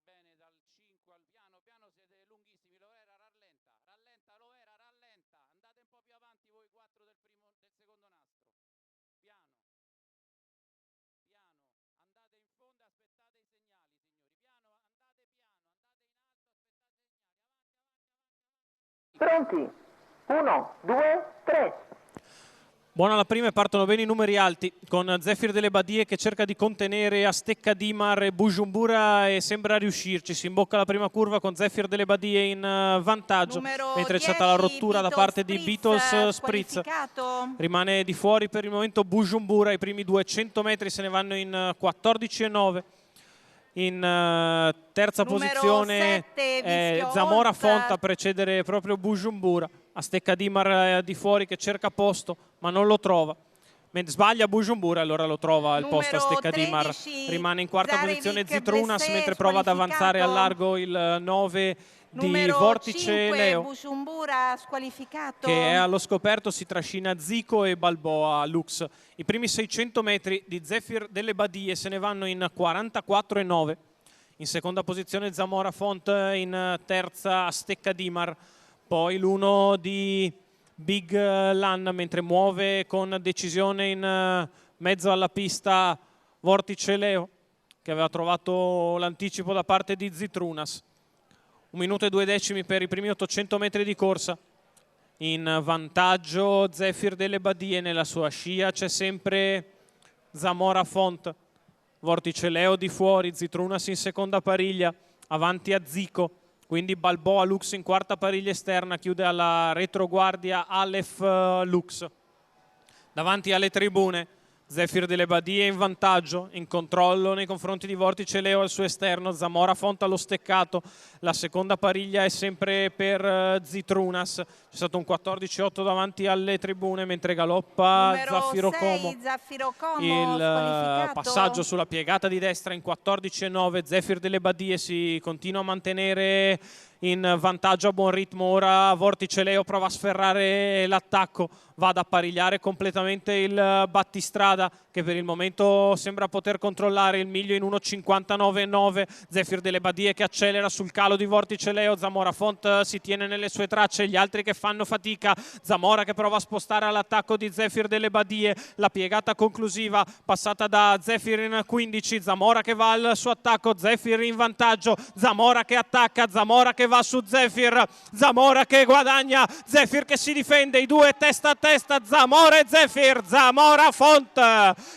bene dal 5 al piano, piano siete lunghissimi, lo era, rallenta, rallenta, lo era, rallenta, andate un po' più avanti voi quattro del secondo nastro, piano, piano, andate in fondo, aspettate i segnali signori, piano, andate in alto, aspettate i segnali, Pronti? 1, 2, 3. Buona la prima e partono bene i numeri alti con Zefir delle Badie che cerca di contenere Astecca Dimar e Bujumbura e sembra riuscirci. Si imbocca la prima curva con Zefir delle Badie in vantaggio, mentre c'è stata la rottura da parte di Beatles Spritz. Rimane di fuori per il momento Bujumbura, i primi 200 metri se ne vanno in 14,9. In terza posizione Zamora Font a precedere proprio Bujumbura. Astecca Dimar di fuori che cerca posto ma non lo trova. Sbaglia Bujumbura, allora lo trova il posto Astecca Dimar. Rimane in quarta posizione Zitrunas mentre prova ad avanzare al largo il 9 di Vortice Leo, Bujumbura squalificato, che è allo scoperto, si trascina Zico e Balboa Lux. I primi 600 metri di Zefir delle Badie se ne vanno in 44,9. In seconda posizione Zamora Font, in terza Astecca Dimar, poi l'1 di Big Lan mentre muove con decisione in mezzo alla pista Vortice Leo, che aveva trovato l'anticipo da parte di Zitrunas. 1 minuto e 2 decimi per i primi 800 metri di corsa. In vantaggio Zefir delle Badie, nella sua scia c'è sempre Zamora Font. Vortice Leo di fuori, Zitrunas in seconda pariglia, avanti a Zico. Quindi Balboa Lux in quarta pariglia esterna, chiude alla retroguardia Aleph Lux. Davanti alle tribune Zefir delle Badie in vantaggio, in controllo nei confronti di Vortice Leo al suo esterno, Zamora Font allo steccato, la seconda pariglia è sempre per Zitrunas, c'è stato un 14,8 davanti alle tribune mentre galoppa Zaffiro Como. Il passaggio sulla piegata di destra in 14,9, Zefir delle Badie si continua a mantenere in vantaggio a buon ritmo. Ora Vortice Leo prova a sferrare l'attacco, va ad apparigliare completamente il battistrada che per il momento sembra poter controllare il miglio in 1,59,9. Zefir delle Badie che accelera sul calo di Vortice Leo, Zamora Font si tiene nelle sue tracce, gli altri che fanno fatica, Zamora che prova a spostare all'attacco di Zefir delle Badie, la piegata conclusiva passata da Zefir in 15, Zamora che va al suo attacco, Zefir in vantaggio, Zamora che attacca, Zamora che va su Zefir, Zamora che guadagna, Zefir che si difende, i due testa a testa, Zamora e Zefir, Zamora Font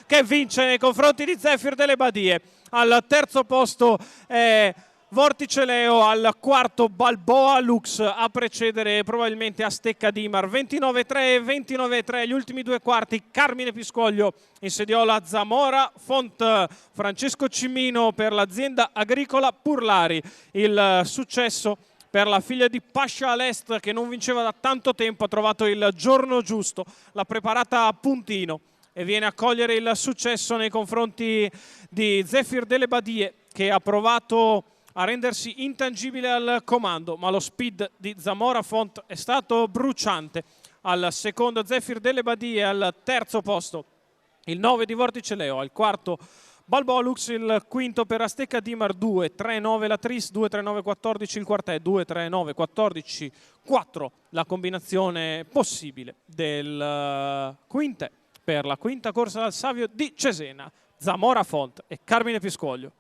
che vince nei confronti di Zefir delle Badie. Al terzo posto è Vortice Leo, al quarto Balboa Lux a precedere probabilmente Astecca Dimar. 29,3 e 29,3 gli ultimi due quarti. Carmine Piscoglio in sediola, Zamora Font, Francesco Cimino per l'azienda agricola Purlari. Il successo per la figlia di Pascia Alest che non vinceva da tanto tempo, ha trovato il giorno giusto, l'ha preparata a puntino e viene a cogliere il successo nei confronti di Zefir delle Badie che ha provato a rendersi intangibile al comando, ma lo speed di Zamora Font è stato bruciante. Al secondo Zefir delle Badie, al terzo posto il 9 di Vortice Leo, al quarto Balboa Lux, il quinto per Astecca Dimar, 2-3-9 la Tris, 2-3-9-14 il quartet, 2-3-9-14 4 la combinazione possibile del quintet per la quinta corsa dal Savio di Cesena. Zamora Font e Carmine Piscoglio.